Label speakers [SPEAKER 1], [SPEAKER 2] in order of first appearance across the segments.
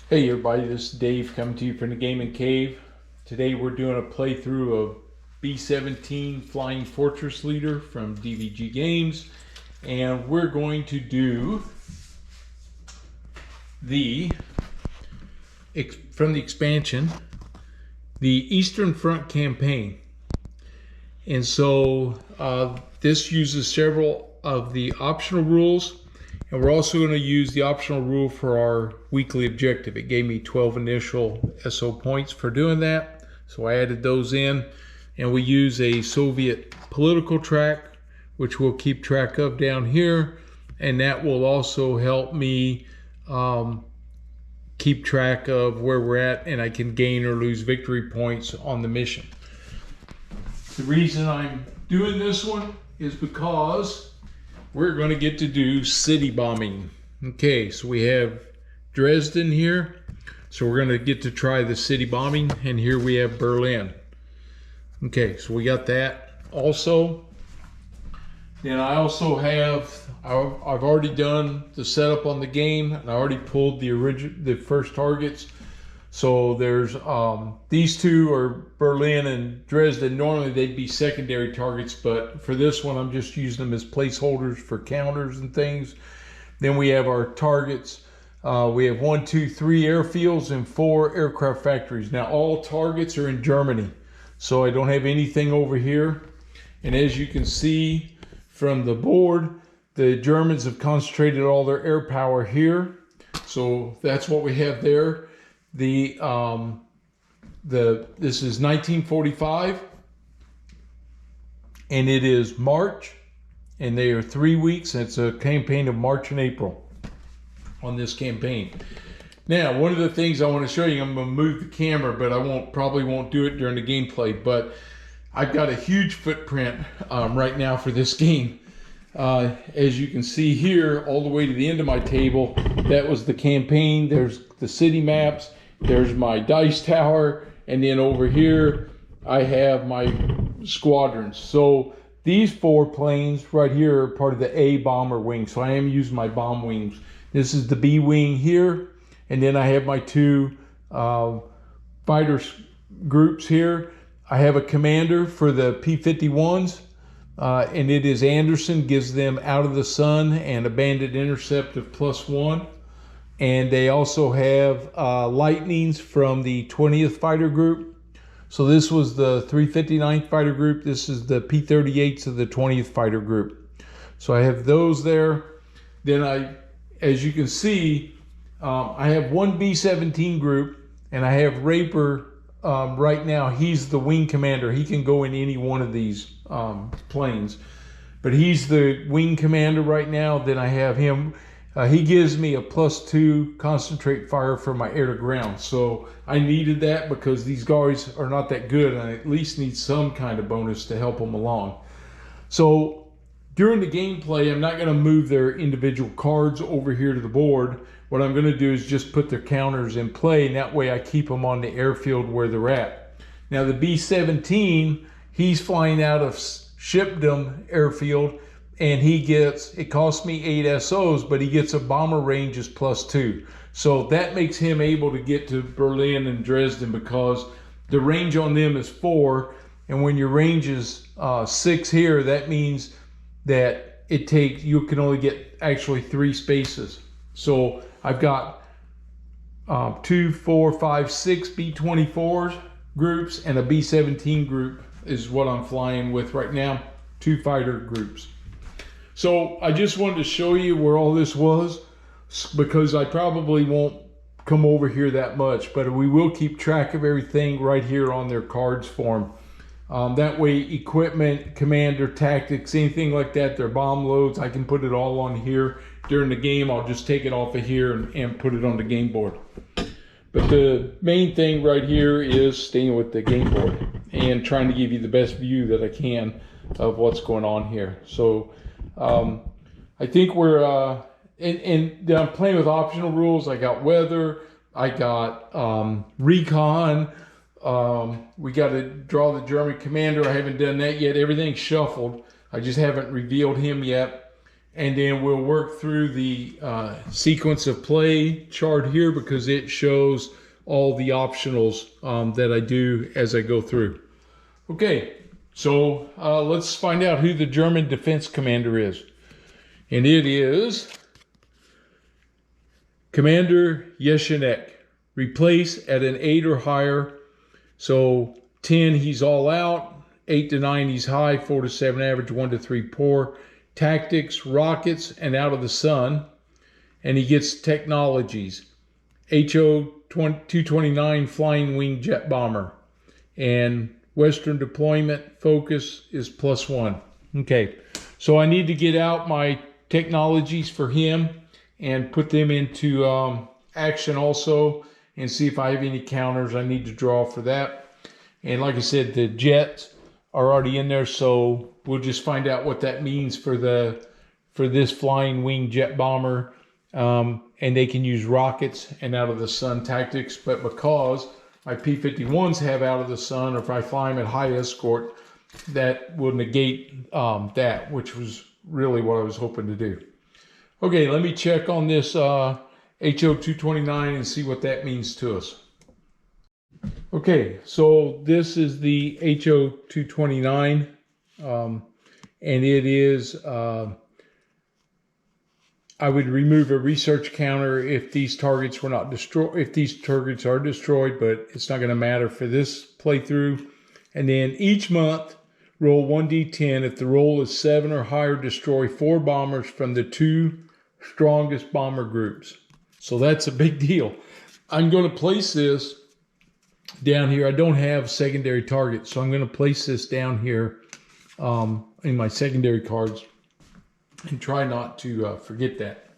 [SPEAKER 1] Hey everybody, this is Dave coming to you from the Gaming Cave. Today we're doing a playthrough of B-17 Flying Fortress Leader from DVG Games, and we're going to do from the expansion, the Eastern Front campaign. And so this uses several of the optional rules. And we're also going to use the optional rule for our weekly objective. It gave me 12 initial SO points for doing that. So I added those in. And we use a Soviet political track, which we'll keep track of down here. And that will also help me keep track of where we're at, and I can gain or lose victory points on the mission. The reason I'm doing this one is because we're going to get to do city bombing. Okay, so we have Dresden here. So we're going to get to try the city bombing, and here we have Berlin. Okay, so we got that also. Then I also have, I've already done the setup on the game, and I already pulled the first targets. So there's these two are Berlin and Dresden. Normally they'd be secondary targets, but for this one I'm just using them as placeholders for counters and things. Then we have our targets. We have 1, 2, 3 airfields and 4 aircraft factories. Now all targets are in Germany, so I don't have anything over here. And as you can see from the board, the Germans have concentrated all their air power here. So that's what we have there. This is 1945, and it is March, and they are 3 weeks. It's a campaign of March and April on this campaign. Now, one of the things I want to show you, I'm going to move the camera, but I probably won't do it during the gameplay. But I've got a huge footprint right now for this game. As you can see here, all the way to the end of my table, that was the campaign. There's the city maps. There's my dice tower, and then over here I have my squadrons. So these 4 planes right here are part of the A bomber wing. So I am using my bomb wings. This is the B wing here, and then I have my 2 fighter groups here. I have a commander for the P-51s, and it is Anderson, gives them out of the sun and a bandit intercept of +1. And they also have lightnings from the 20th Fighter Group. So this was the 359th Fighter Group. This is the P-38s of the 20th Fighter Group. So I have those there. Then as you can see, I have 1 B-17 group, and I have Raper right now. He's the wing commander. He can go in any one of these planes, but he's the wing commander right now. Then I have him. He gives me a +2 concentrate fire for my air to ground. So I needed that because these guys are not that good, and I at least need some kind of bonus to help them along. So during the gameplay, I'm not going to move their individual cards over here to the board. What I'm going to do is just put their counters in play, and that way I keep them on the airfield where they're at. Now the B-17, he's flying out of Shipdom Airfield, and it costs me 8 SOs, but he gets a bomber range as +2. So that makes him able to get to Berlin and Dresden because the range on them is 4. And when your range is 6 here, that means that you can only get actually 3 spaces. So I've got 2, 4, 5, 6 B-24 groups, and a B-17 group is what I'm flying with right now, 2 fighter groups. So I just wanted to show you where all this was, because I probably won't come over here that much, but we will keep track of everything right here on their cards form. That way, equipment, commander, tactics, anything like that, their bomb loads, I can put it all on here. During the game, I'll just take it off of here and put it on the game board. But the main thing right here is staying with the game board and trying to give you the best view that I can of what's going on here. So I think we're, and I'm playing with optional rules. I got weather, I got recon, we got to draw the German commander. I haven't done that yet. Everything's shuffled. I just haven't revealed him yet. and then we'll work through the sequence of play chart here because it shows all the optionals that I do as I go through. Okay, so let's find out who the German defense commander is. And it is Commander Jettison. Replace at an 8 or higher. So 10, he's all out. 8 to 9, he's high. 4 to 7, average. 1 to 3, poor. Tactics, rockets, and out of the sun. And he gets technologies. HO-229 flying wing jet bomber. And Western deployment focus is +1. Okay, so I need to get out my technologies for him and put them into action also, and see if I have any counters I need to draw for that. And like I said, the jets are already in there, so we'll just find out what that means for this flying wing jet bomber. And they can use rockets and out of the sun tactics, but because my P-51s have out of the sun, or if I fly them at high escort, that will negate that, which was really what I was hoping to do. Okay, let me check on this HO-229 and see what that means to us. Okay, so this is the HO-229, and it is, I would remove a research counter if these targets were not destroyed, if these targets are destroyed, but it's not going to matter for this playthrough. And then each month, roll 1d10. If the roll is 7 or higher, destroy 4 bombers from the 2 strongest bomber groups. So that's a big deal. I'm going to place this down here. I don't have secondary targets, so I'm going to place this down here in my secondary cards and try not to forget that.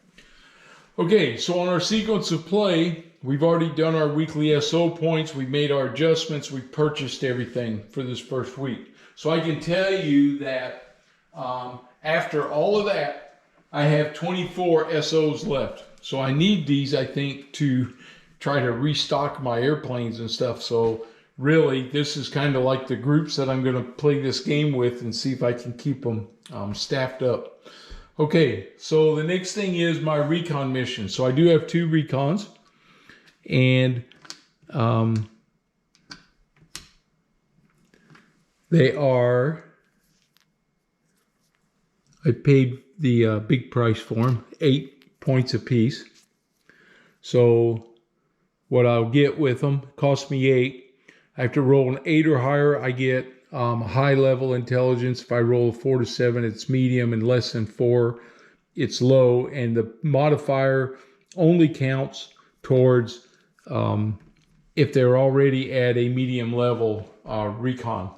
[SPEAKER 1] Okay, so on our sequence of play, we've already done our weekly SO points. We've made our adjustments. We've purchased everything for this first week. So I can tell you that after all of that, I have 24 SOs left. So I need these, I think, to try to restock my airplanes and stuff. So really, this is kind of like the groups that I'm going to play this game with and see if I can keep them staffed up. Okay, so the next thing is my recon mission. So I do have 2 recons, and they are, I paid the big price for them, 8 points a piece. So what I'll get with them cost me 8. I have to roll an 8 or higher. I get high level intelligence. If I roll a 4 to 7, it's medium, and less than 4, it's low. And the modifier only counts towards if they're already at a medium level recon.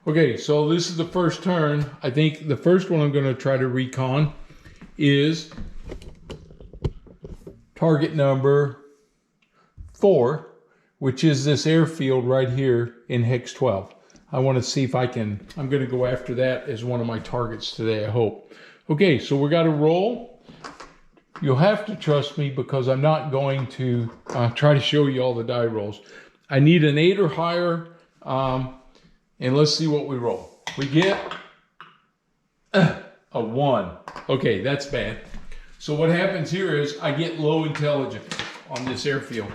[SPEAKER 1] Okay, so this is the first turn. I think the first one I'm going to try to recon is target number 4, which is this airfield right here in Hex 12. I want to see if I'm going to go after that as one of my targets today, I hope. Okay, so we got to roll. You'll have to trust me because I'm not going to try to show you all the die rolls. I need an 8 or higher, and let's see what we roll. We get a 1. Okay, that's bad. So what happens here is I get low intelligence on this airfield.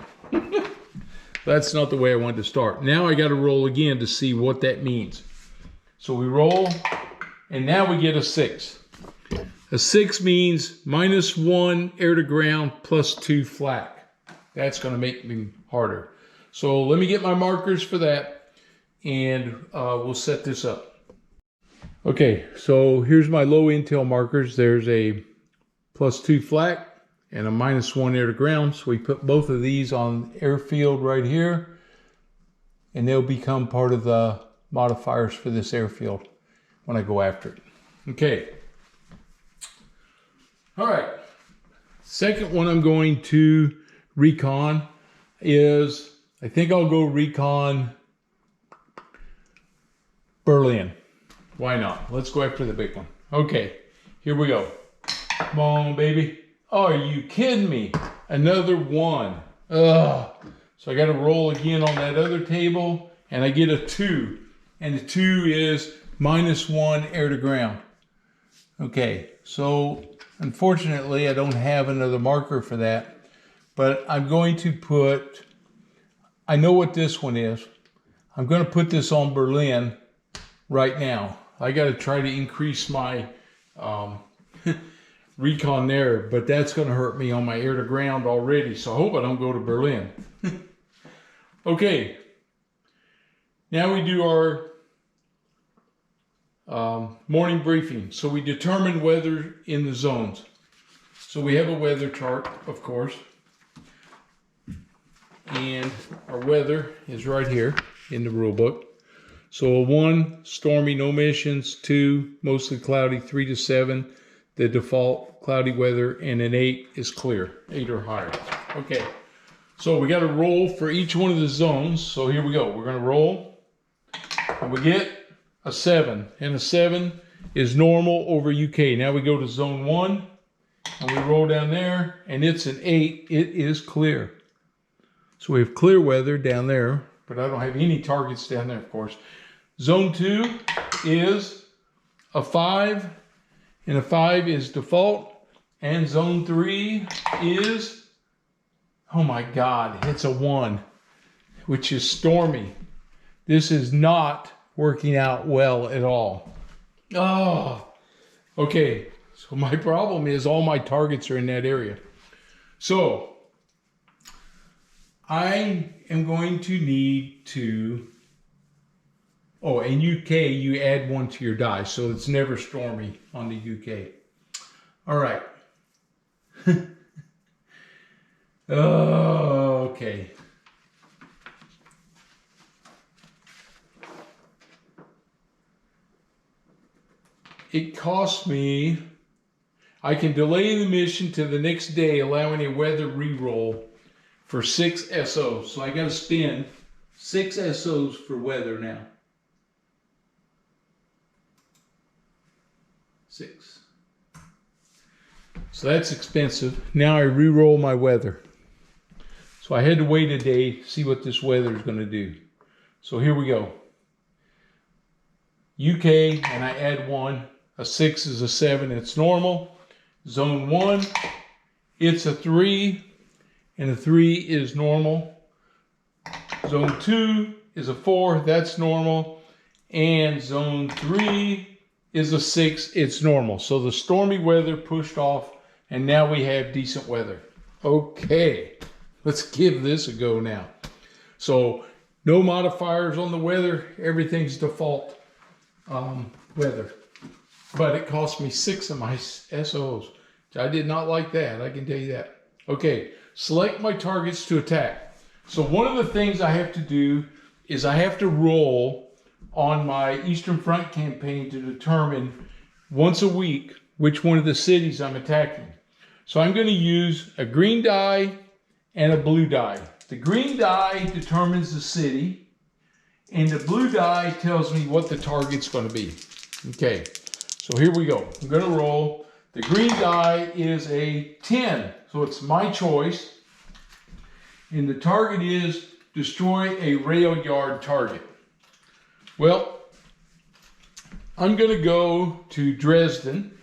[SPEAKER 1] That's not the way I wanted to start. Now I got to roll again to see what that means. So we roll, and now we get a 6. A 6 means -1 air to ground +2 flak. That's going to make me harder. So let me get my markers for that, and we'll set this up. Okay, so here's my low intel markers. There's a +2 flak and a -1 air to ground. So we put both of these on airfield right here, and they'll become part of the modifiers for this airfield when I go after it. Okay. All right. Second one I'm going to recon is, I think I'll go recon Berlin. Why not? Let's go after the big one. Okay, here we go. Come on, baby. Oh, are you kidding me? Another 1. Ugh. So I got to roll again on that other table, and I get a 2. And the 2 is -1 air to ground. Okay, so unfortunately I don't have another marker for that, but I'm going to put, I know what this one is. I'm going to put this on Berlin right now. I got to try to increase my recon there, but that's going to hurt me on my air to ground already, so I hope I don't go to Berlin. Okay, now we do our morning briefing. So we determine weather in the zones. So we have a weather chart, of course, and our weather is right here in the rule book. So a 1, stormy, no emissions; 2, mostly cloudy; 3 to 7, the default cloudy weather; and an 8 is clear, 8 or higher. Okay, so we got to roll for each one of the zones. So here we go. We're going to roll, and we get a 7, and a 7 is normal over UK. Now we go to zone 1, and we roll down there, and it's an 8. It is clear. So we have clear weather down there, but I don't have any targets down there, of course. Zone 2 is a 5, and a 5 is default. And zone 3 is, oh my God, it's a 1, which is stormy. This is not working out well at all. Oh, okay. So my problem is all my targets are in that area. So I am going to need to, oh, in UK, you add 1 to your die, so it's never stormy on the UK. All right. Oh, okay. It costs me, I can delay the mission to the next day, allowing a weather reroll for 6 SOs. So I got to spend 6 SOs for weather now. 6. So that's expensive. Now I re-roll my weather. So I had to wait a day to see what this weather is going to do. So here we go. UK, and I add 1. A 6 is a 7. It's normal. Zone 1, it's a 3, and a 3 is normal. Zone 2 is a 4. That's normal. And zone 3 is a 6. It's normal. So the stormy weather pushed off, and now we have decent weather. Okay, let's give this a go now. So no modifiers on the weather. Everything's default weather. But it cost me 6 of my SOs. I did not like that, I can tell you that. Okay, select my targets to attack. So one of the things I have to do is I have to roll on my Eastern Front campaign to determine once a week which one of the cities I'm attacking. So I'm going to use a green die and a blue die. The green die determines the city, and the blue die tells me what the target's going to be. Okay, so here we go. I'm going to roll. The green die is a 10, so it's my choice. And the target is destroy a rail yard target. Well, I'm going to go to Dresden.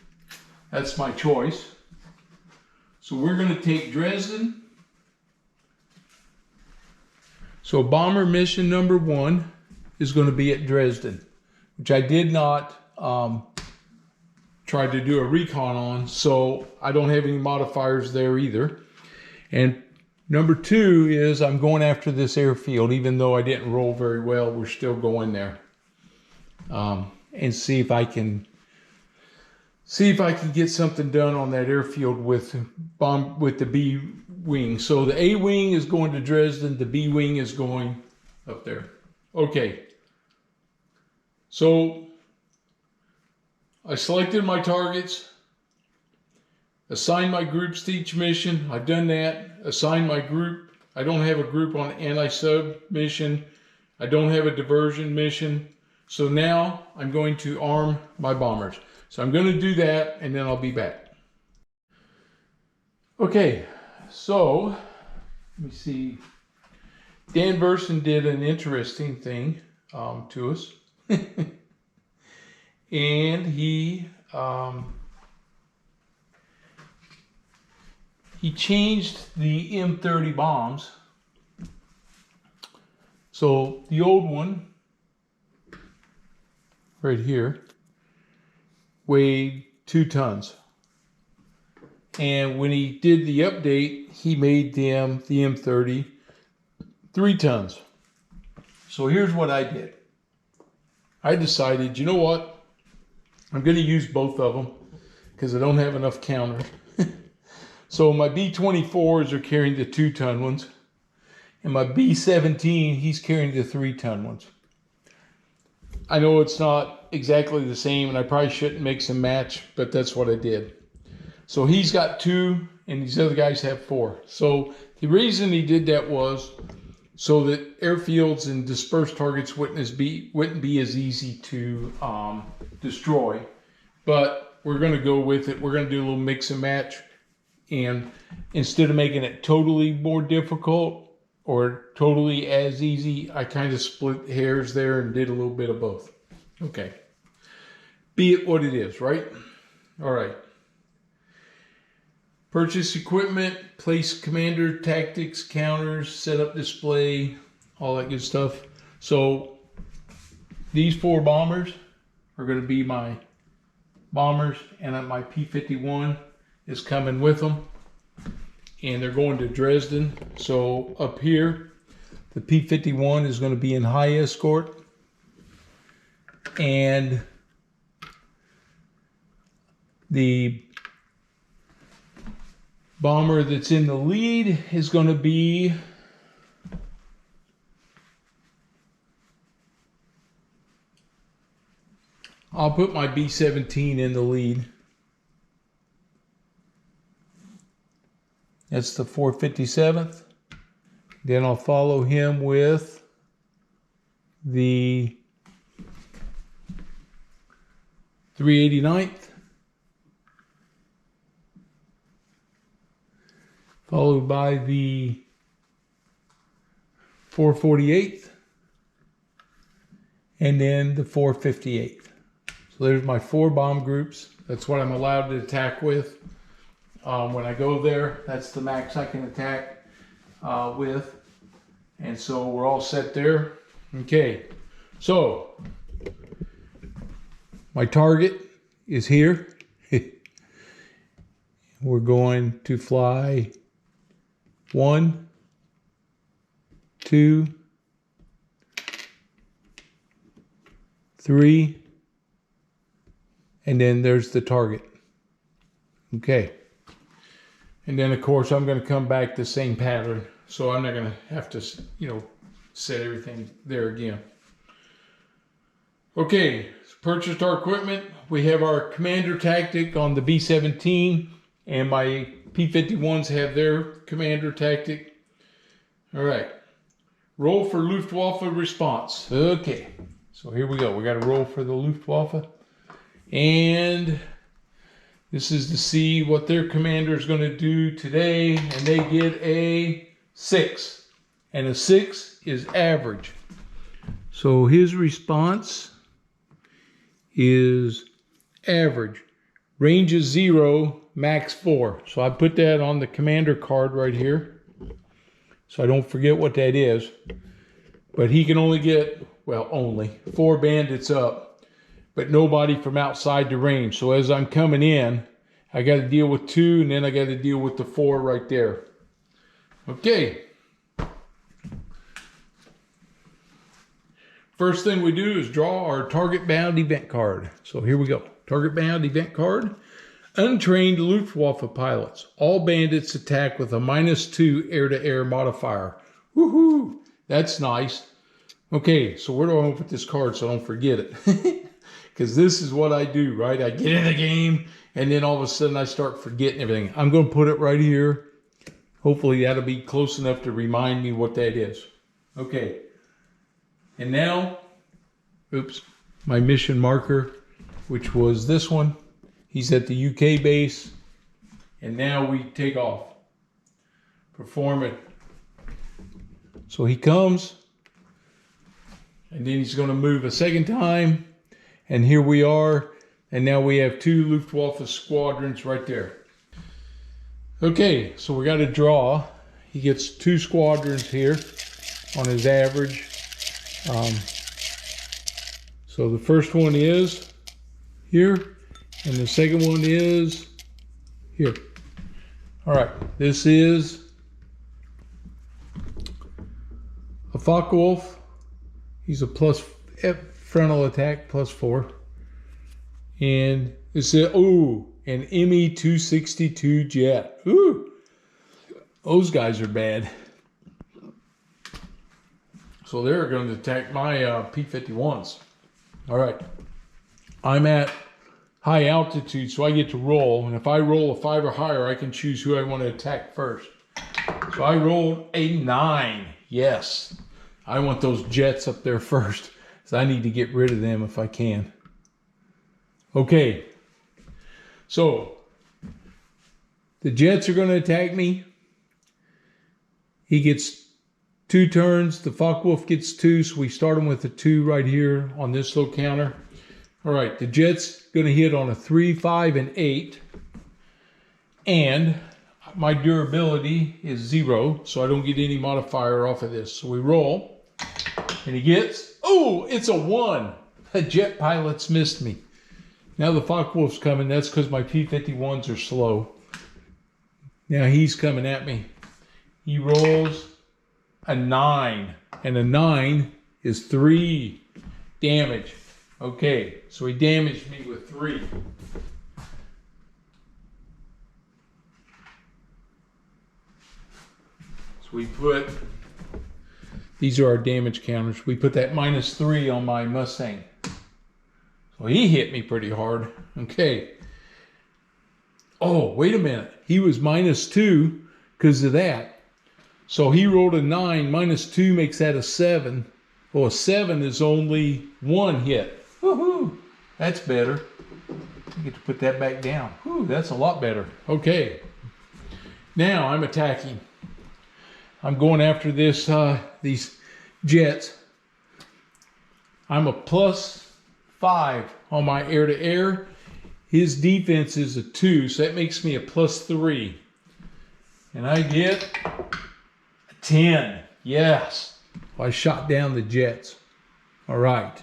[SPEAKER 1] That's my choice. So we're going to take Dresden. So bomber mission number 1 is going to be at Dresden, which I did not try to do a recon on, so I don't have any modifiers there either. And number 2 is I'm going after this airfield, even though I didn't roll very well. We're still going there and see if I can get something done on that airfield with the B wing. So the A wing is going to Dresden, the B wing is going up there. Okay, so I selected my targets, assigned my groups to each mission. I've done that. Assigned my group. I don't have a group on anti-sub mission. I don't have a diversion mission. So now I'm going to arm my bombers. So I'm going to do that, and then I'll be back. Okay, so let me see. Dan Verson did an interesting thing to us. And he he changed the M30 bombs. So the old one, right here, weighed 2 tons. And when he did the update, he made the M30, 3 tons. So here's what I did. I decided, you know what? I'm going to use both of them because I don't have enough counters. So my B-24s are carrying the 2-ton ones. And my B-17, he's carrying the 3-ton ones. I know it's not exactly the same, and I probably shouldn't mix and match, but that's what I did. So he's got 2, and these other guys have 4. So the reason he did that was so that airfields and dispersed targets wouldn't be as easy to destroy. But we're going to go with it. We're going to do a little mix and match. And instead of making it totally more difficult or totally as easy, I kind of split hairs there and did a little bit of both. Okay. Be it what it is, right? All right. Purchase equipment, place commander tactics, counters, set up display, all that good stuff. So these 4 bombers are going to be my bombers, and my P-51 is coming with them. And they're going to Dresden. So up here, the P-51 is going to be in high escort. And the bomber that's in the lead is going to be I'll put my B-17 in the lead. That's the 457th. Then I'll follow him with the 389th. Followed by the 448th. And then the 458th. So there's my 4 bomb groups. That's what I'm allowed to attack with. When I go there, that's the max I can attack with. And so we're all set there. Okay, so my target is here. We're going to fly 1, 2, 3, and then there's the target. Okay. And then, of course, I'm going to come back the same pattern. So I'm not going to have to, set everything there again. Okay, purchased our equipment. We have our commander tactic on the B-17. And my P-51s have their commander tactic. All right. Roll for Luftwaffe response. Okay. So here we go. We got to roll for the Luftwaffe. And this is to see what their commander is going to do today. And they get a 6. And a 6 is average. So his response is average. Range is 0, max 4. So I put that on the commander card right here. So I don't forget what that is. But he can only get, well, only 4 bandits up. But nobody from outside the range. So as I'm coming in, I got to deal with 2, and then I got to deal with the 4 right there. Okay. First thing we do is draw our target bound event card. So here we go. Target bound event card. Untrained Luftwaffe pilots. All bandits attack with a -2 air-to-air modifier. Woohoo! That's nice. Okay, so where do I want to put this card so I don't forget it? Because this is what I do, right? I get in the game, and then all of a sudden I start forgetting everything. I'm going to put it right here. Hopefully that'll be close enough to remind me what that is. Okay. And now, oops, my mission marker, which was this one. He's at the UK base. And now we take off. Perform it. So he comes. And then he's going to move a second time. And here we are. And now we have 2 Luftwaffe squadrons right there. Okay, so we got to draw. He gets 2 squadrons here on his average. So the first one is here, and the second one is here. All right, this is a Focke-Wulf. He's a plus frontal attack +4. And this is, ooh, an ME-262 jet. Ooh, those guys are bad. So they're going to attack my P-51s. All right, I'm at high altitude, so I get to roll. And if I roll a 5 or higher, I can choose who I want to attack first. So I rolled a 9. Yes, I want those jets up there first, so I need to get rid of them if I can. Okay, so the jets are going to attack me. He gets 2 turns. The Focke-Wulf gets 2, so we start him with a 2 right here on this little counter. All right, the jet's going to hit on a 3, 5, and 8. And my durability is 0, so I don't get any modifier off of this. So we roll, and he gets, oh, it's a 1. The jet pilots missed me. Now the Focke-Wulf's coming. That's because my P-51s are slow. Now he's coming at me. He rolls a 9, and a 9 is 3 damage. Okay, so he damaged me with 3. So we put, these are our damage counters. We put that -3 on my Mustang. So he hit me pretty hard. Okay. Oh, wait a minute. He was -2 because of that. So he rolled a 9. -2 makes that a 7. Well, a 7 is only 1 hit. Woohoo! That's better. I get to put that back down. Whew, that's a lot better. Okay. Now I'm attacking. I'm going after this these jets. I'm a +5 on my air-to-air. His defense is a 2, so that makes me a +3. And I get a 10. Yes. I shot down the jets. All right.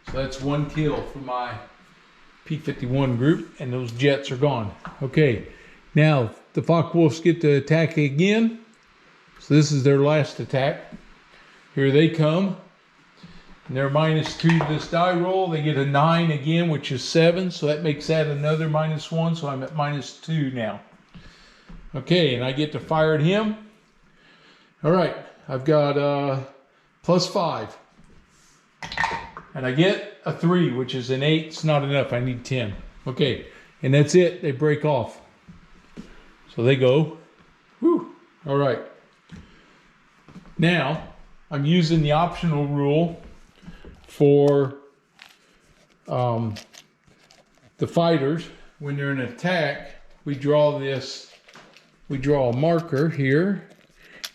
[SPEAKER 1] So that's 1 kill for my P-51 group, and those jets are gone. Okay. Now the Focke-Wulfs get to attack again. So this is their last attack. Here they come. And they're -2 to this die roll. They get a 9 again, which is 7. So that makes that another -1. So I'm at -2 now. Okay, and I get to fire at him. All right, I've got +5. And I get a 3, which is an 8. It's not enough. I need 10. Okay, and that's it. They break off. So they go. Whew. All right. Now, I'm using the optional rule for the fighters. When they're in attack, we draw this, we draw a marker here,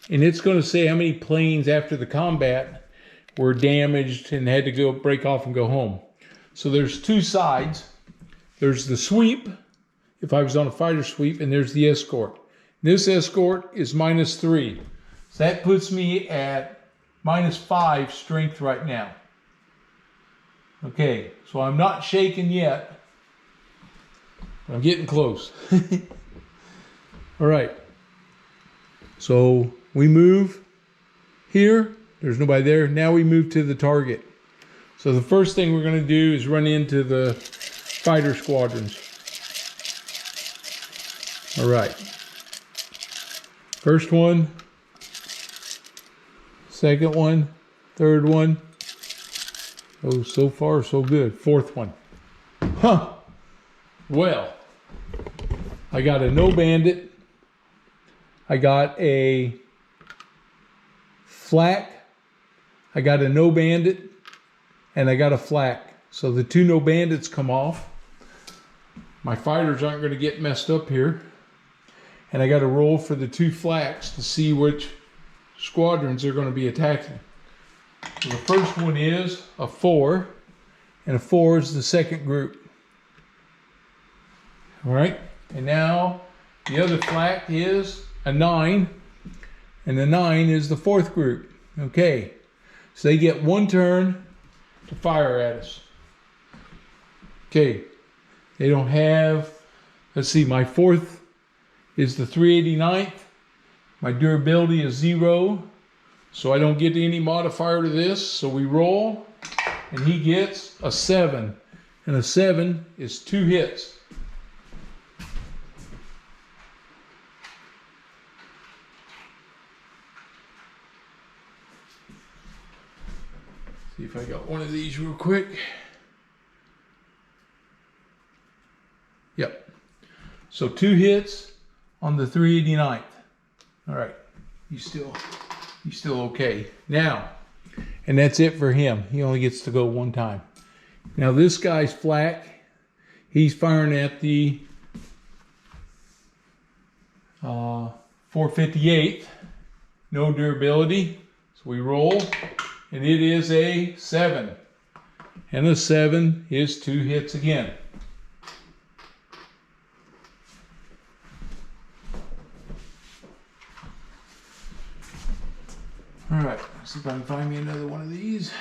[SPEAKER 1] and it's going to say how many planes after the combat were damaged and had to go break off and go home. So there's 2 sides. There's the sweep, if I was on a fighter sweep, and there's the escort. This escort is -3. So that puts me at -5 strength right now. Okay, so I'm not shaken yet, but I'm getting close. All right, so we move here. There's nobody there. Now we move to the target. So the first thing we're going to do is run into the fighter squadrons. All right, first one, second one, third one. Oh, so far so good. Fourth one. Huh. Well, I got a no bandit. I got a flak. I got a no bandit. And I got a flak. So the 2 no bandits come off. My fighters aren't going to get messed up here. And I got to roll for the 2 flaks to see which squadrons are going to be attacking. So the first one is a 4, and a 4 is the second group. All right, and now The other flak is a 9, and the 9 is the 4th group. Okay, so they get 1 turn to fire at us. Okay, they don't have, let's see, my 4th is the 389th. My durability is 0, so I don't get any modifier to this. So we roll, and he gets a 7, and a 7 is 2 hits. See if I got one of these real quick. Yep. So 2 hits on the 389th. All right. He's still okay. Now, and that's it for him. He only gets to go 1 time. Now this guy's flak. He's firing at the 458th. No durability. So we roll. And it is a 7. And a 7 is 2 hits again. All right, let's see if I can find me another one of these.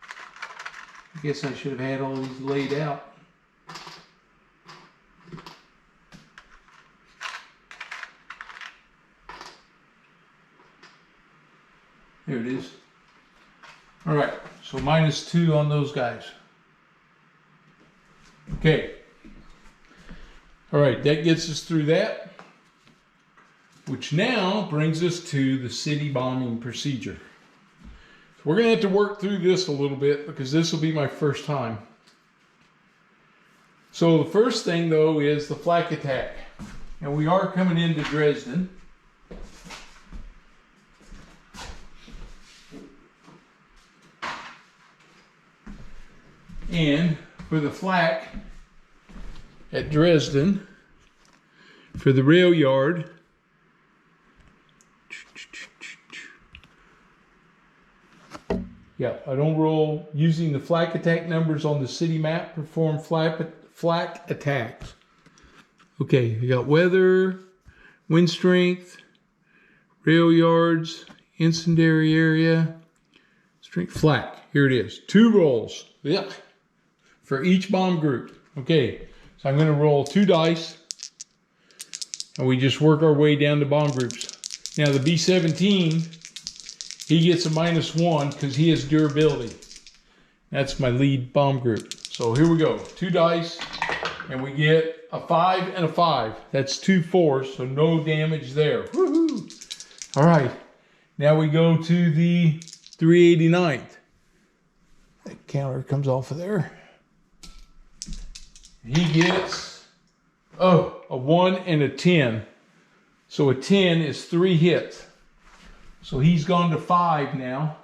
[SPEAKER 1] I guess I should have had all these laid out. There it is. All right, so -2 on those guys. Okay. All right, that gets us through that, which now brings us to the city bombing procedure. So we're gonna have to work through this a little bit because this will be my first time. So the first thing though is the flak attack. And we are coming into Dresden. And for the flak at Dresden, for the rail yard, yeah, I don't roll using the flak attack numbers on the city map, perform flak attacks. Okay, you got weather, wind strength, rail yards, incendiary area, strength, flak. Here it is, 2 rolls. Yeah. For each bomb group. Okay, so I'm going to roll 2 dice, and we just work our way down to bomb groups. Now the B-17, he gets a -1 because he has durability. That's my lead bomb group. So here we go, 2 dice, and we get a 5 and a 5. That's 2 4s, so no damage there. Woohoo! All right, now we go to the 389th. That counter comes off of there. He gets, a 1 and a 10. So a 10 is 3 hits. So he's gone to 5 now.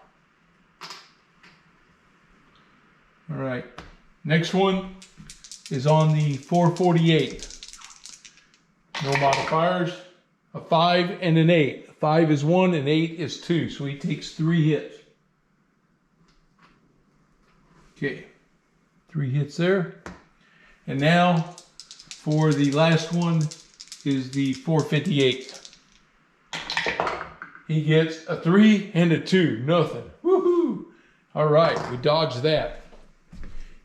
[SPEAKER 1] All right. Next one is on the 448. No modifiers. A 5 and an 8. 5 is 1 and 8 is 2. So he takes 3 hits. Okay. 3 hits there. And now for the last one is the 458. He gets a 3 and a 2. Nothing. Woohoo! All right, we dodged that.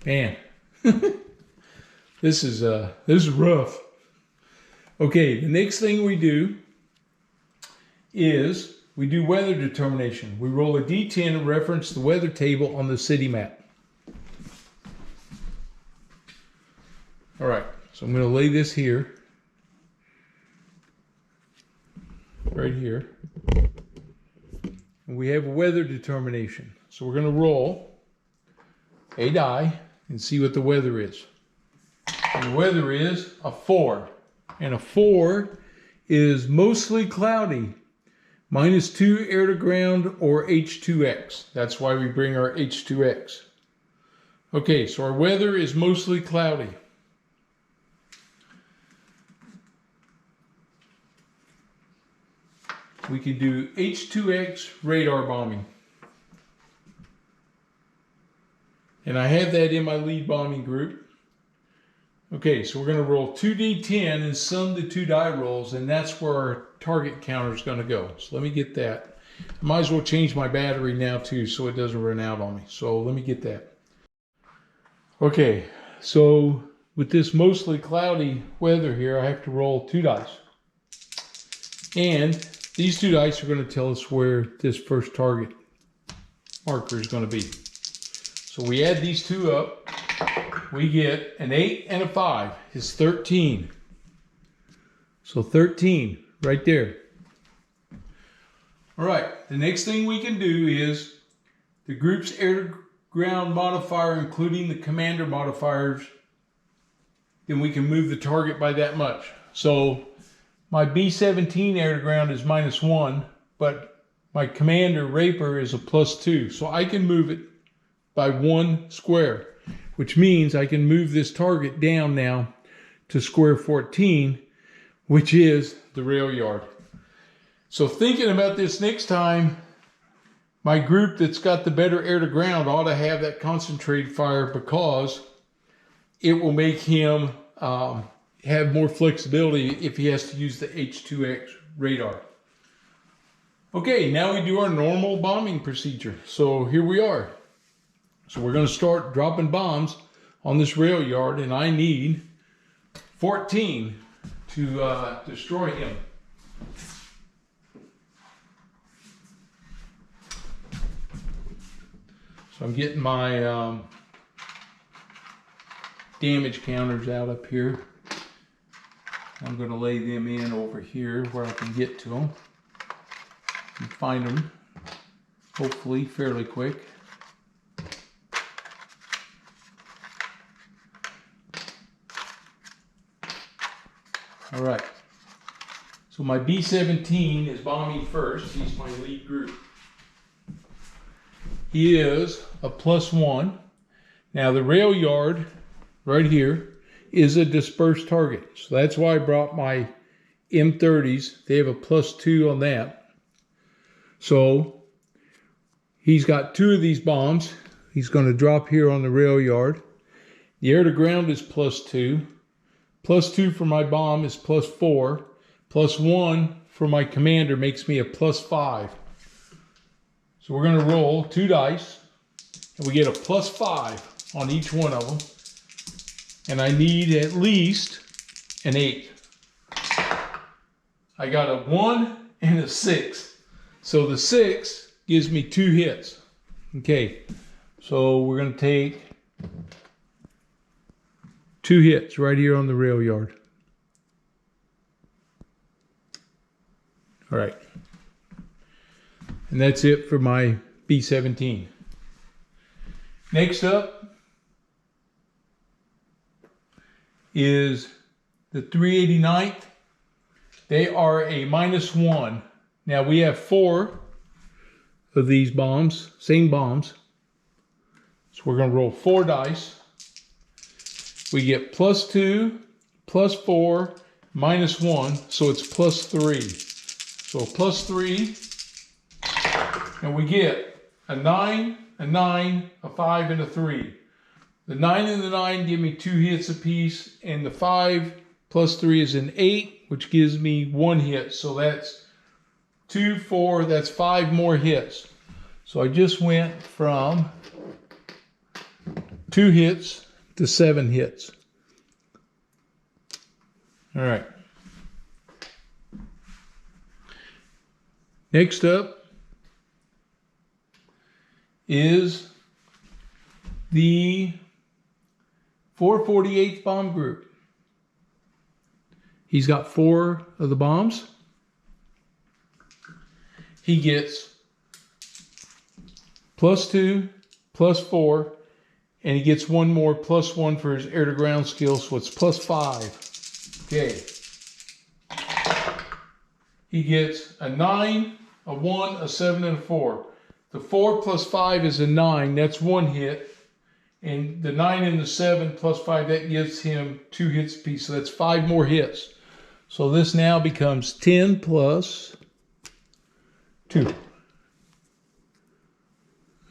[SPEAKER 1] Man, this is rough. Okay, the next thing we do is we do weather determination. We roll a D10 and reference the weather table on the city map. All right, so I'm going to lay this here, right here. And we have a weather determination. So we're going to roll a die and see what the weather is. And the weather is a 4. And a 4 is mostly cloudy, -2 air to ground or H2X. That's why we bring our H2X. Okay, so our weather is mostly cloudy. We can do H2X radar bombing. And I have that in my lead bombing group. Okay, so we're going to roll 2d10 and sum the 2 die rolls, and that's where our target counter is going to go. So let me get that. I might as well change my battery now too so it doesn't run out on me. So let me get that. Okay, so with this mostly cloudy weather here, I have to roll 2 dice. And these 2 dice are going to tell us where this first target marker is going to be. So we add these 2 up. We get an 8 and a 5 is 13. So 13 right there. All right, the next thing we can do is the group's air-to-ground modifier, including the commander modifiers, then we can move the target by that much. So my B-17 air-to-ground is -1, but my commander Raper is a +2. So I can move it by 1 square. Which means I can move this target down now to square 14, which is the rail yard. So thinking about this next time, my group that's got the better air to ground ought to have that concentrated fire because it will make him have more flexibility if he has to use the H2X radar. Okay, now we do our normal bombing procedure. So here we are. So we're going to start dropping bombs on this rail yard, and I need 14 to destroy him. So I'm getting my damage counters out up here. I'm going to lay them in over here where I can get to them and find them, hopefully fairly quick. All right, so my B-17 is bombing first. He's my lead group. He is a +1. Now the rail yard right here is a dispersed target. So that's why I brought my M30s. They have a +2 on that. So he's got 2 of these bombs. He's going to drop here on the rail yard. The air to ground is +2. +2 for my bomb is +4. +1 for my commander makes me a +5. So we're going to roll 2 dice, and we get a +5 on each one of them. And I need at least an 8. I got a 1 and a 6. So the 6 gives me 2 hits. Okay, so we're going to take 2 hits right here on the rail yard. All right. And that's it for my B-17. Next up is the 389th. They are a -1. Now we have 4 of these bombs, same bombs. So we're going to roll 4 dice. We get +2, +4, -1, so it's +3. So +3, and we get a 9, a 9, a 5, and a 3. The 9 and the 9 give me 2 hits apiece, and the 5 +3 is an 8, which gives me 1 hit. So that's 2, 4, that's 5 more hits. So I just went from 2 hits to 7 hits. All right. Next up is the 448th Bomb Group. He's got 4 of the bombs. He gets +2, +4, and he gets 1 more +1 for his air-to-ground skill, so it's +5. Okay. He gets a 9, a 1, a 7, and a 4. The 4 + 5 is a 9. That's 1 hit. And the 9 and the 7 + 5, that gives him 2 hits apiece. So that's 5 more hits. So this now becomes 10 + 2.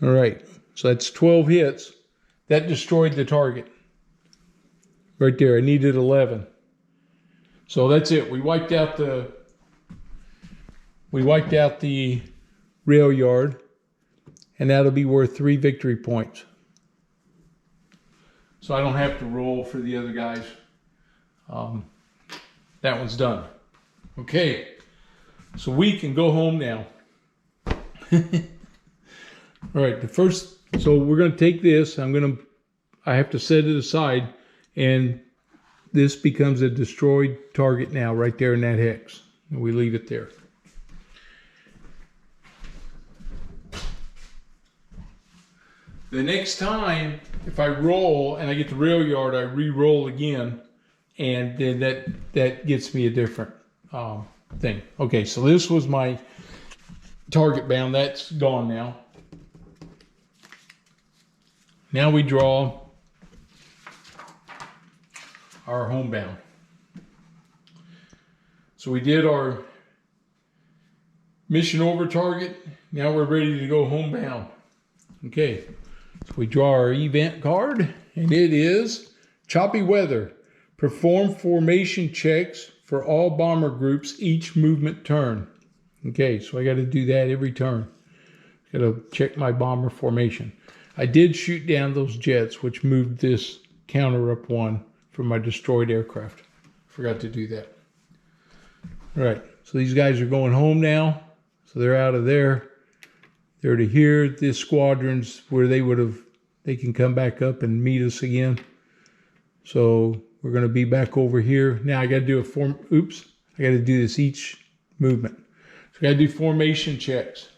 [SPEAKER 1] All right. So that's 12 hits. That destroyed the target. Right there, I needed 11. So that's it. We wiped out the rail yard, and that'll be worth 3 victory points. So I don't have to roll for the other guys. That one's done. Okay, so we can go home now. All right, so we're going to take this. I have to set it aside, and this becomes a destroyed target now, right there in that hex. And we leave it there. The next time, if I roll and I get the rail yard, I re-roll again, and then that gets me a different thing. Okay, so this was my target bound. That's gone now. Now we draw our homebound. So we did our mission over target. Now we're ready to go homebound. Okay. So we draw our event card, and it is choppy weather. Perform formation checks for all bomber groups each movement turn. Okay, so I got to do that every turn. Got to check my bomber formation. I did shoot down those jets, which moved this counter up 1 for my destroyed aircraft. Forgot to do that. All right, so these guys are going home now. So they're out of there. They're to here. This squadron's where they can come back up and meet us again. So we're going to be back over here. Now I got to do I got to do this each movement. So I got to do formation checks.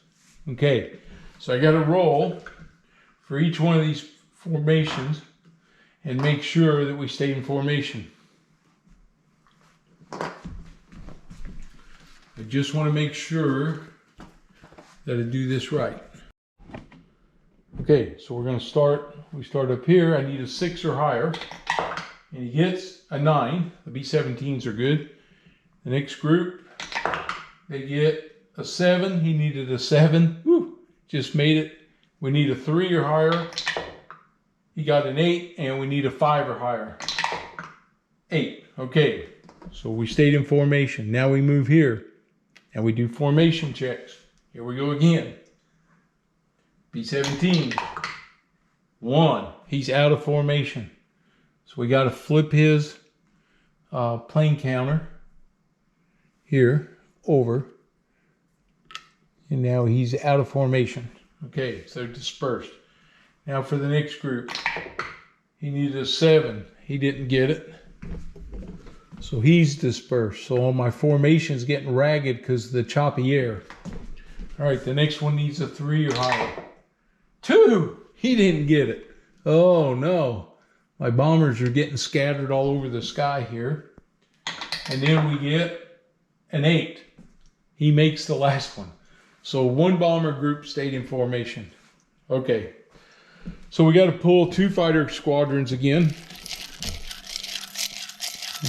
[SPEAKER 1] Okay, so I got to roll for each one of these formations and make sure that we stay in formation. I just want to make sure that I do this right. Okay, so we're going to start. We start up here. I need a 6 or higher. And he gets a 9. The B-17s are good. The next group, they get a 7. He needed a 7. Woo, just made it. We need a 3 or higher. He got an 8, and we need a 5 or higher. 8. Okay, so we stayed in formation. Now we move here, and we do formation checks. Here we go again. B-17. 1. He's out of formation. So we got to flip his plane counter here over. And now he's out of formation. Okay, so dispersed. Now for the next group. He needed a 7. He didn't get it. So he's dispersed. So all my formation's getting ragged because of the choppy air. All right, the next one needs a 3 or higher. 2! He didn't get it. Oh no. My bombers are getting scattered all over the sky here. And then we get an 8. He makes the last one. So 1 bomber group stayed in formation. Okay. So we got to pull 2 fighter squadrons again.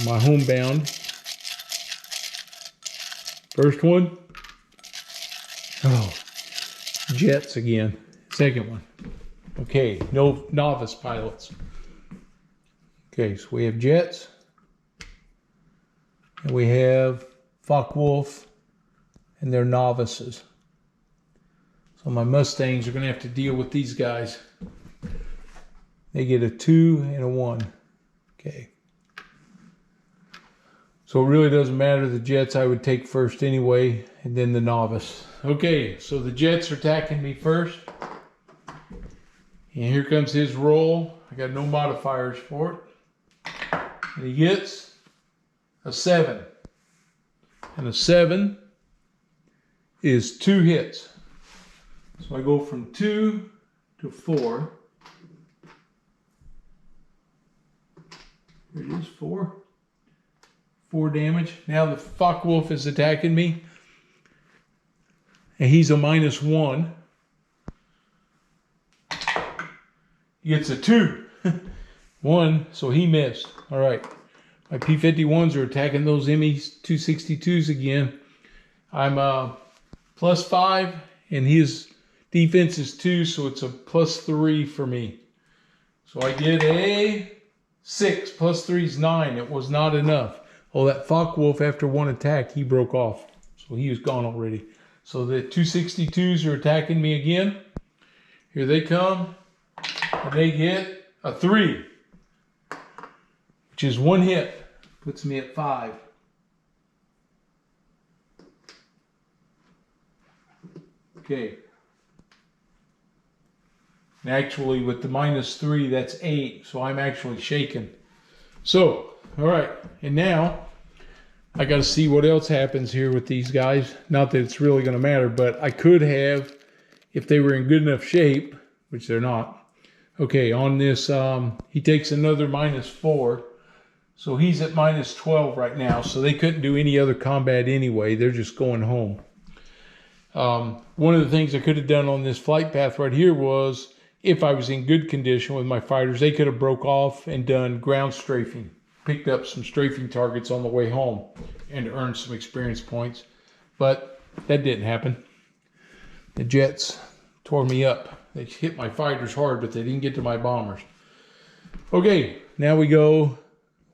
[SPEAKER 1] My homebound. First one. Oh, jets again. Second one. Okay, no novice pilots. Okay, so we have jets. And we have Focke-Wulf and their novices. So my Mustangs are going to have to deal with these guys. They get a 2 and a 1. Okay. So it really doesn't matter. The jets I would take first anyway, and then the novice. Okay, so the jets are attacking me first. And here comes his roll. I got no modifiers for it. And he gets a 7. And a 7 is 2 hits. So I go from 2 to 4. Here it is, 4. 4 damage. Now the Focke-Wulf is attacking me. And he's a -1. He gets a 2. 1, so he missed. All right. My P-51s are attacking those ME-262s again. I'm +5, and his defense is 2, so it's a +3 for me. So I get a 6 plus 3 is 9. It was not enough. Oh, that Focke-Wulf, after one attack, he broke off. So he was gone already. So the 262s are attacking me again. Here they come. And they get a 3. Which is 1 hit. Puts me at 5. Okay. And actually, with the -3, that's 8. So I'm actually shaken. So, all right. And now, I got to see what else happens here with these guys. Not that it's really going to matter, but I could have, if they were in good enough shape, which they're not. Okay, on this, he takes another -4. So he's at -12 right now. So they couldn't do any other combat anyway. They're just going home. One of the things I could have done on this flight path right here was, if I was in good condition with my fighters, they could have broke off and done ground strafing. Picked up some strafing targets on the way home and earned some experience points. But that didn't happen. The jets tore me up. They hit my fighters hard, but they didn't get to my bombers. Okay, now we go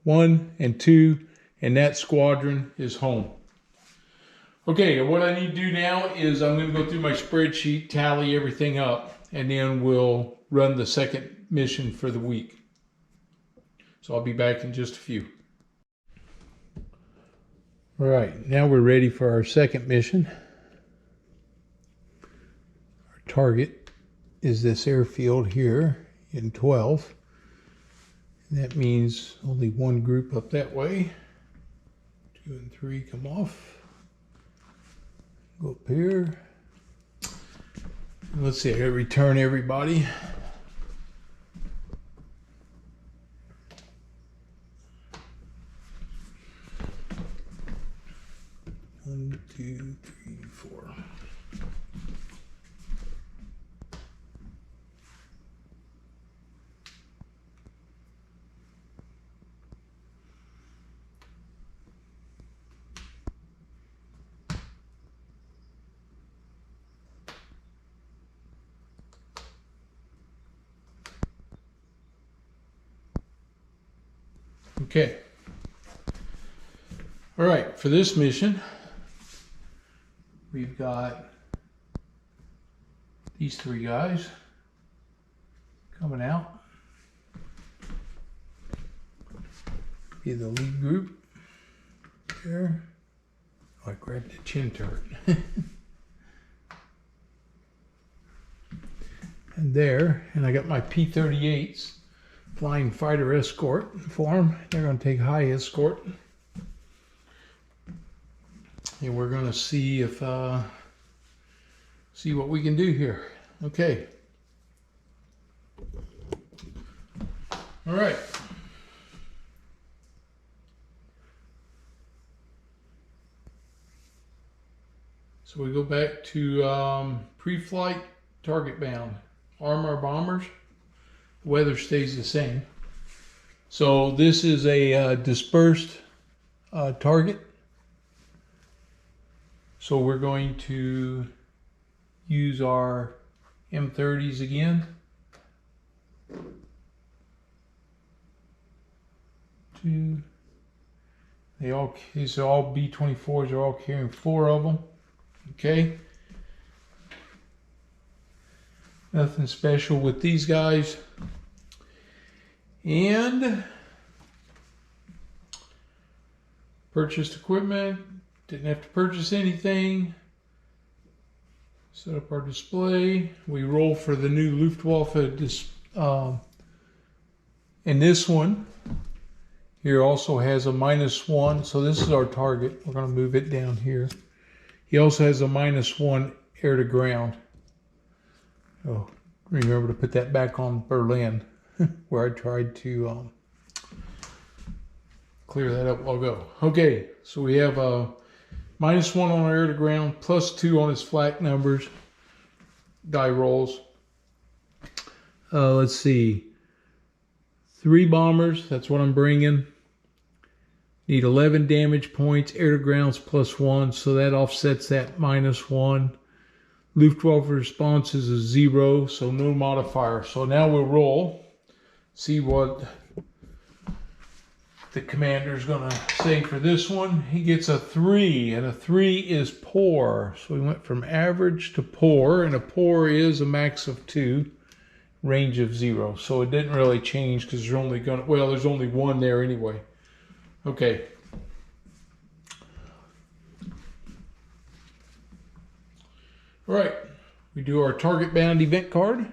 [SPEAKER 1] 1 and 2, and that squadron is home. Okay, what I need to do now is I'm going to go through my spreadsheet, tally everything up, and then we'll run the second mission for the week. So I'll be back in just a few. All right, now we're ready for our second mission. Our target is this airfield here in 12. And that means only one group up that way. 2 and 3 come off. Go up here. Let's see, I gotta return everybody. 1, 2, 3, 4. Okay. All right, for this mission, we've got these 3 guys coming out. Be the lead group there. Oh, I grabbed the chin turret. And there, and I got my P-38s. Flying fighter escort for them. They're going to take high escort. And we're going to see if see what we can do here. Okay. All right. So we go back to pre-flight target bound. Arm our bombers. Weather stays the same. So this is a dispersed target. So we're going to use our M30s again. These are all B-24s. They're all carrying 4 of them. Okay. Nothing special with these guys. And purchased equipment. Didn't have to purchase anything. Set up our display. We roll for the new Luftwaffe. And this one here also has a -1. So this is our target. We're going to move it down here. He also has a -1 air to ground. Oh, remember to put that back on Berlin, where I tried to clear that up while ago. Okay, so we have a -1 on our air to ground, +2 on his flak numbers, die rolls. Let's see, 3 bombers, that's what I'm bringing. Need 11 damage points, air to grounds +1, so that offsets that -1. Luftwaffe response is a 0, so no modifier. So now we'll roll, see what the commander's gonna say for this one. He gets a 3, and a 3 is poor. So we went from average to poor, and a poor is a max of 2, range of 0. So it didn't really change because there's only there's only 1 there anyway. Okay. All right, we do our target bound event card.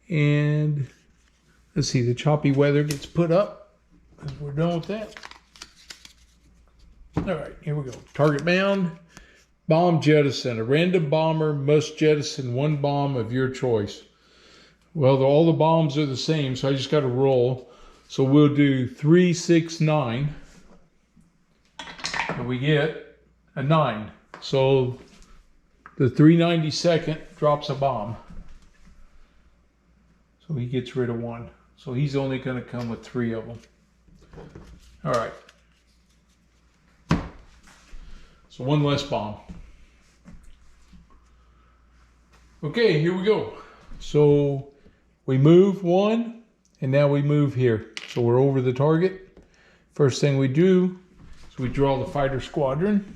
[SPEAKER 1] And let's see, the choppy weather gets put up because we're done with that. All right, here we go. Target bound, bomb jettison. A random bomber must jettison 1 bomb of your choice. Well, all the bombs are the same, so I just got to roll. So we'll do 3, 6, 9. And we get a 9. So the 392nd drops a bomb. So he gets rid of 1. So he's only going to come with 3 of them. All right. So 1 less bomb. Okay, here we go. So we move 1, and now we move here. So we're over the target. First thing we do is we draw the fighter squadron.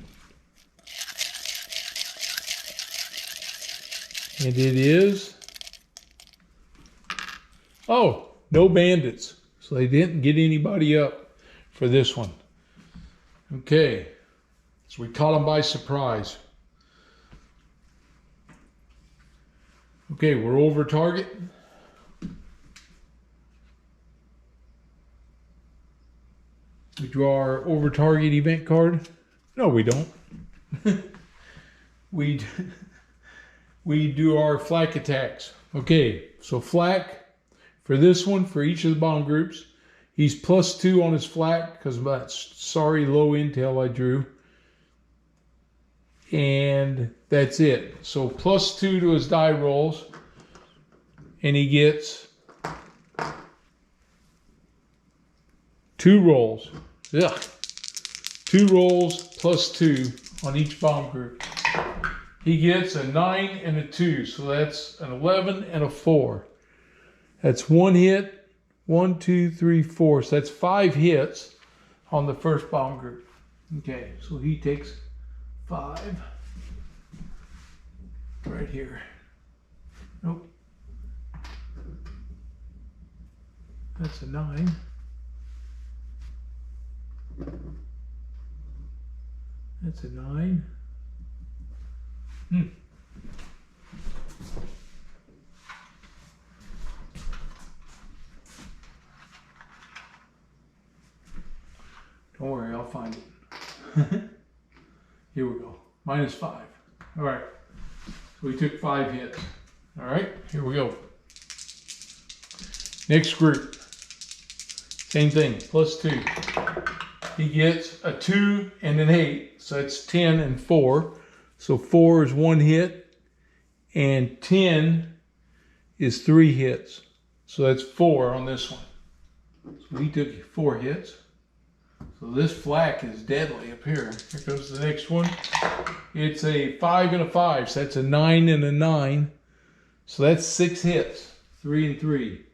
[SPEAKER 1] And it is, oh, no bandits. So they didn't get anybody up for this one. Okay, so we caught them by surprise. Okay, we're over target. We draw our over target event card. No, we don't. We do our flak attacks. Okay, so flak, for this one, for each of the bomb groups, he's +2 on his flak because of that sorry low intel I drew. And that's it. So +2 to his die rolls. And he gets 2 rolls. Yeah. 2 rolls +2 on each bomb group. He gets a 9 and a 2, so that's an 11 and a 4. That's 1 hit, 1, 2, 3, 4. So that's 5 hits on the first bomb group. Okay, so he takes 5 right here. Nope. That's a 9. That's a 9. Don't worry, I'll find it. Here we go. -5. All right. So we took 5 hits. All right, here we go. Next group. Same thing, +2. He gets a 2 and an 8. So that's 10 and 4. So 4 is 1 hit, and 10 is 3 hits. So that's 4 on this one. So he took 4 hits. So this flak is deadly up here. Here goes the next one. It's a 5 and a 5. So that's a 9 and a 9. So that's 6 hits. 3 and 3.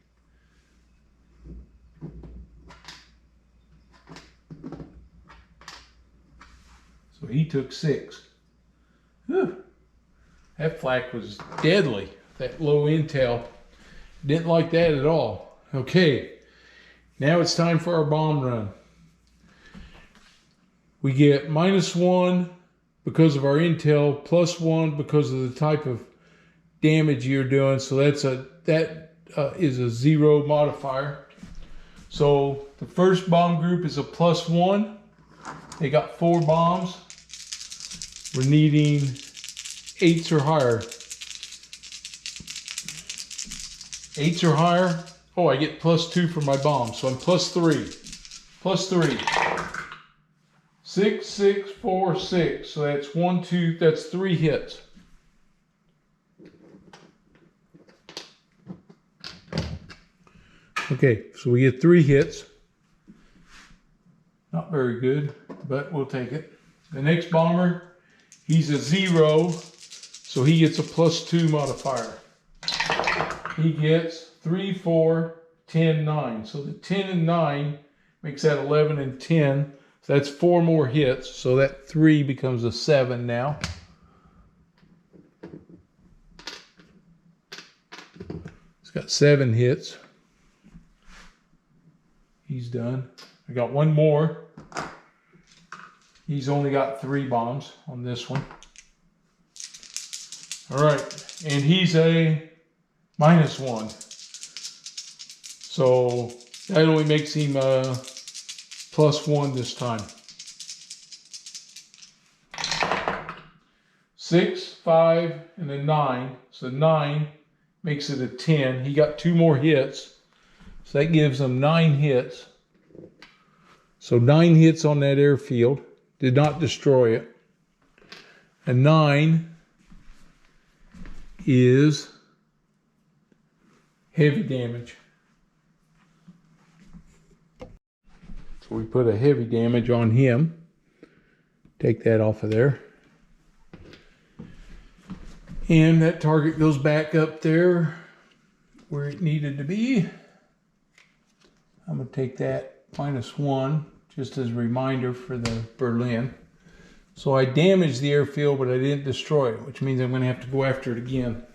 [SPEAKER 1] So he took 6. Whew. That flak was deadly. That low intel. Didn't like that at all. Okay. Now it's time for our bomb run. We get -1 because of our intel, +1 because of the type of damage you're doing. So that is a 0 modifier. So the first bomb group is a +1. They got 4 bombs. We're needing 8s or higher. 8s or higher. Oh, I get +2 for my bomb, so I'm +3. +3. 6, 6, 4, 6. So that's 1, 2. That's 3 hits. Okay, so we get 3 hits. Not very good, but we'll take it. The next bomber, he's a 0, so he gets a +2 modifier. He gets 3, 4, 10, 9. So the 10 and 9 makes that 11 and 10. So that's 4 more hits. So that 3 becomes a 7 now. It's got 7 hits. He's done. I got 1 more. He's only got 3 bombs on this one. All right, and he's a -1. So that only makes him +1 this time. 6, 5, and a 9. So 9 makes it a 10. He got 2 more hits. So that gives him 9 hits. So 9 hits on that airfield. Did not destroy it. And 9 is heavy damage. So we put a heavy damage on him. Take that off of there. And that target goes back up there where it needed to be. I'm going to take that -1 just as a reminder for the Berlin. So I damaged the airfield, but I didn't destroy it, which means I'm going to have to go after it again.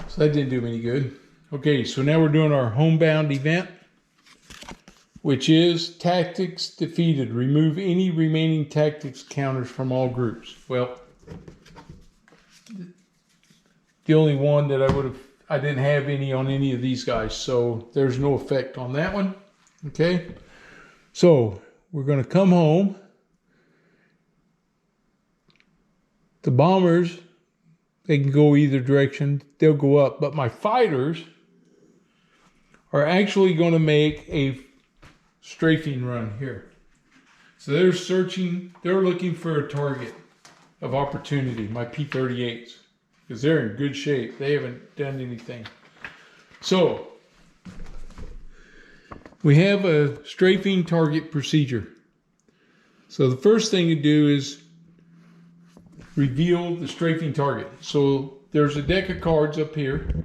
[SPEAKER 1] So that didn't do me any good. Okay, so now we're doing our Homebound Event, which is tactics defeated. Remove any remaining tactics counters from all groups. Well, the only one that I didn't have any on any of these guys, so there's no effect on that one. Okay, so we're going to come home. The bombers, they can go either direction. They'll go up, but my fighters are actually going to make a strafing run here. So they're looking for a target of opportunity, my P-38s, because they're in good shape. They haven't done anything. So we have a strafing target procedure. So the first thing to do is reveal the strafing target. So there's a deck of cards up here,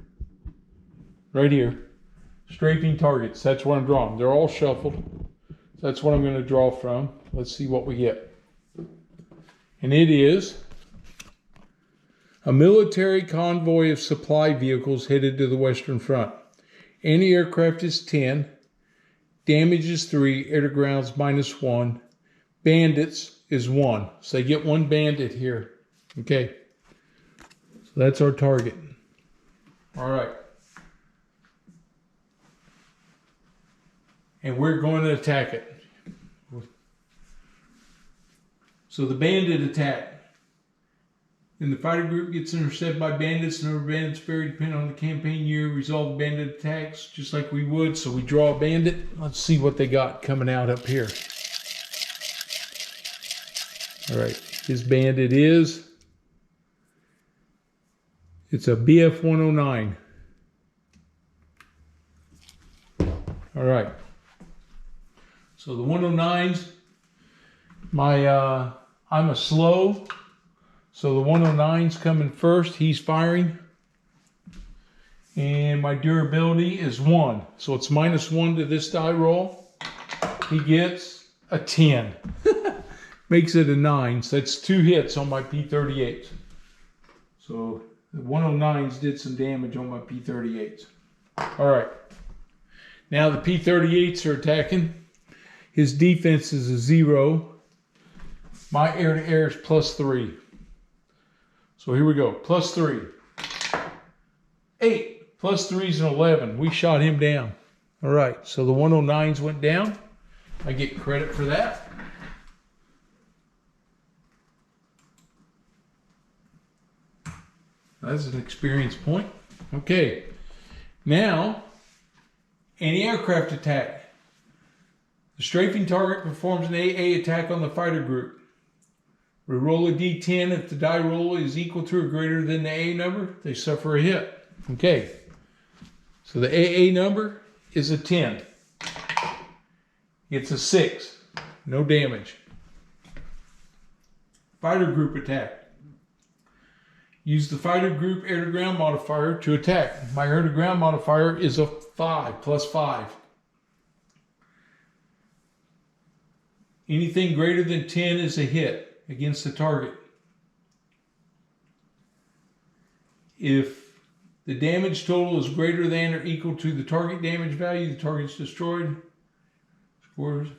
[SPEAKER 1] right here. Strafing targets, that's what I'm drawing. They're all shuffled. That's what I'm going to draw from. Let's see what we get. And it is a military convoy of supply vehicles headed to the Western Front. Anti-aircraft is 10. Damage is 3. Air to ground's -1. Bandits is 1. So they get 1 bandit here. Okay. So that's our target. All right. And we're going to attack it. So the bandit attack. Then the fighter group gets intercepted by bandits. Number of bandits vary depending on the campaign year. Resolve bandit attacks just like we would. So we draw a bandit. Let's see what they got coming out up here. All right. His bandit is... It's a BF-109. All right. So the 109s, I'm a slow. So the 109's coming first. He's firing. And my durability is 1. So it's -1 to this die roll. He gets a 10. Makes it a 9. So that's 2 hits on my P-38s. So the 109s did some damage on my P-38s. All right. Now the P-38s are attacking. His defense is a 0. My air-to-air is +3. So here we go. +3. 8. +3 is an 11. We shot him down. All right. So the 109s went down. I get credit for that. That's an experience point. Okay. Now, anti-aircraft attack. The strafing target performs an AA attack on the fighter group. We roll a D10. If the die roll is equal to or greater than the AA number, they suffer a hit. Okay. So the AA number is a 10. It's a 6. No damage. Fighter group attack. Use the fighter group air-to-ground modifier to attack. My air-to-ground modifier is a 5, +5. Anything greater than 10 is a hit against the target. If the damage total is greater than or equal to the target damage value, the target's destroyed. Scores.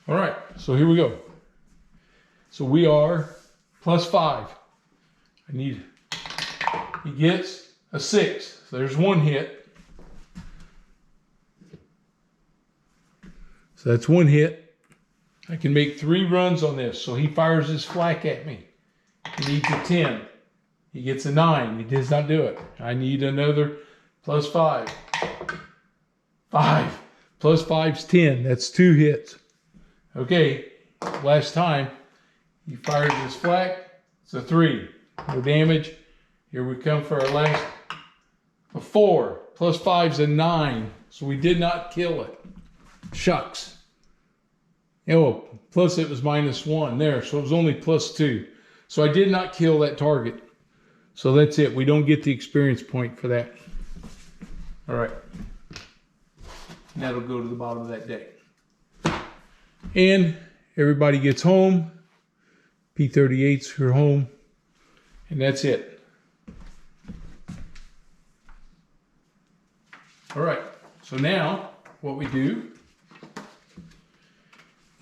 [SPEAKER 1] All right, so here we go. So we are +5. He gets a 6. So there's one hit. So that's one hit. I can make 3 runs on this. So he fires his flak at me. He needs a 10. He gets a 9. He does not do it. I need another +5. 5. +5's 10. That's 2 hits. Okay, last time he fires his flak. It's a 3. No damage. Here we come for our last. A 4. +5's a 9. So we did not kill it. Shucks. Oh, plus it was -1 there. So it was only +2. So I did not kill that target. So that's it. We don't get the experience point for that. All right. And that'll go to the bottom of that deck. And everybody gets home. P-38s are home. And that's it. All right. So now what we do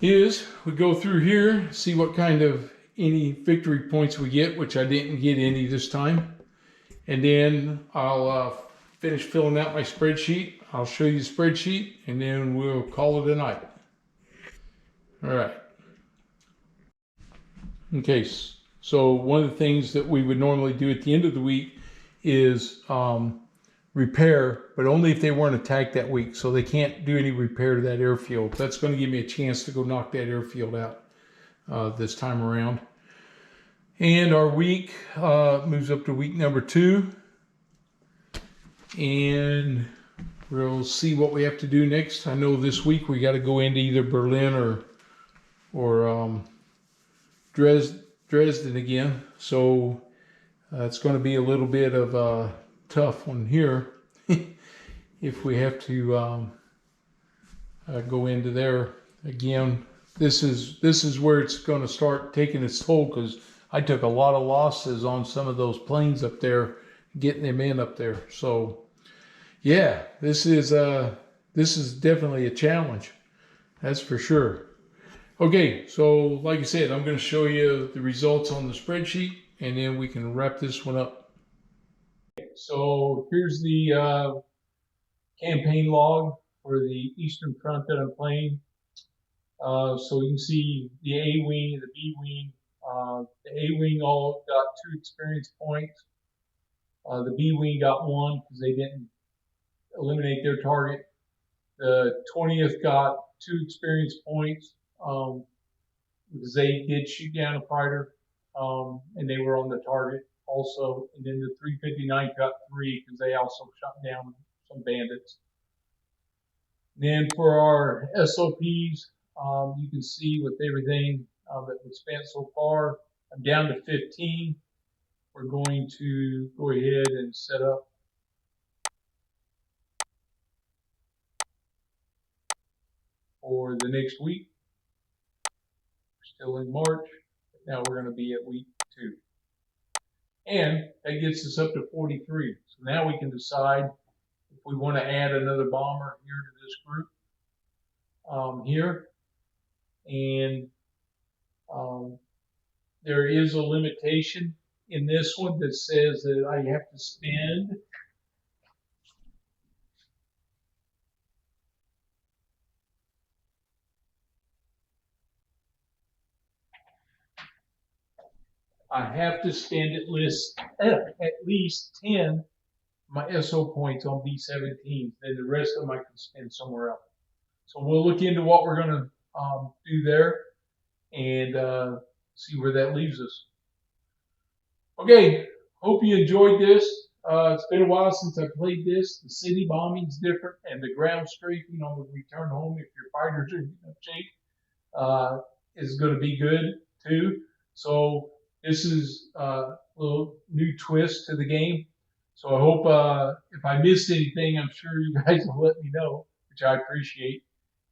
[SPEAKER 1] is we go through here, see what kind of any victory points we get, which I didn't get any this time. And then I'll finish filling out my spreadsheet. I'll show you the spreadsheet, and then we'll call it a night. All right. Okay, so one of the things that we would normally do at the end of the week is repair, but only if they weren't attacked that week. So they can't do any repair to that airfield. That's going to give me a chance to go knock that airfield out this time around. And our week moves up to week number 2. And we'll see what we have to do next. I know this week we got to go into either Berlin or Dresden again. So it's going to be a little bit of a tough one here if we have to go into there again. This is where it's going to start taking its toll, because I took a lot of losses on some of those planes up there, getting them in up there. So yeah, this is definitely a challenge. That's for sure. Okay, so like I said, I'm going to show you the results on the spreadsheet, and then we can wrap this one up. So here's the campaign log for the Eastern Front that I'm playing. So you can see the A wing, the B wing. The A wing all got 2 experience points. The B wing got 1 because they didn't eliminate their target. The 20th got 2 experience points because they did shoot down a fighter, and they were on the target also. And then the 359 got 3 because they also shot down some bandits. And then for our SOPs, you can see with everything that we spent so far, I'm down to 15. We're going to go ahead and set up for the next week. We're still in March. Now we're going to be at week 2. And that gets us up to 43. So now we can decide if we want to add another bomber here to this group here. And there is a limitation in this one that says that I have to spend at least 10 my SO points on B-17s. Then the rest of them I can spend somewhere else. So we'll look into what we're going to do there and see where that leaves us. Okay, hope you enjoyed this. It's been a while since I played this. The city bombing's different, and the ground strafing on the return home, if your fighters are in shape, is going to be good too. So this is a little new twist to the game. So I hope if I missed anything, I'm sure you guys will let me know. which I appreciate.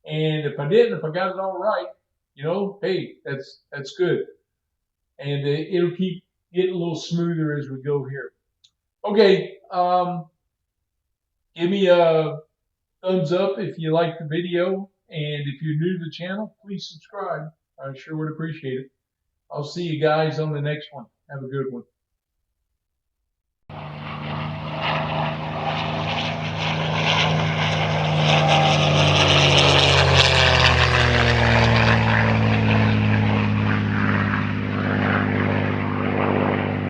[SPEAKER 1] And if I didn't, if I got it all right, you know, hey, that's good. And it'll keep getting a little smoother as we go here. Okay, give me a thumbs up if you like the video. And if you're new to the channel, please subscribe. I sure would appreciate it. I'll see you guys on the next one. Have a good one.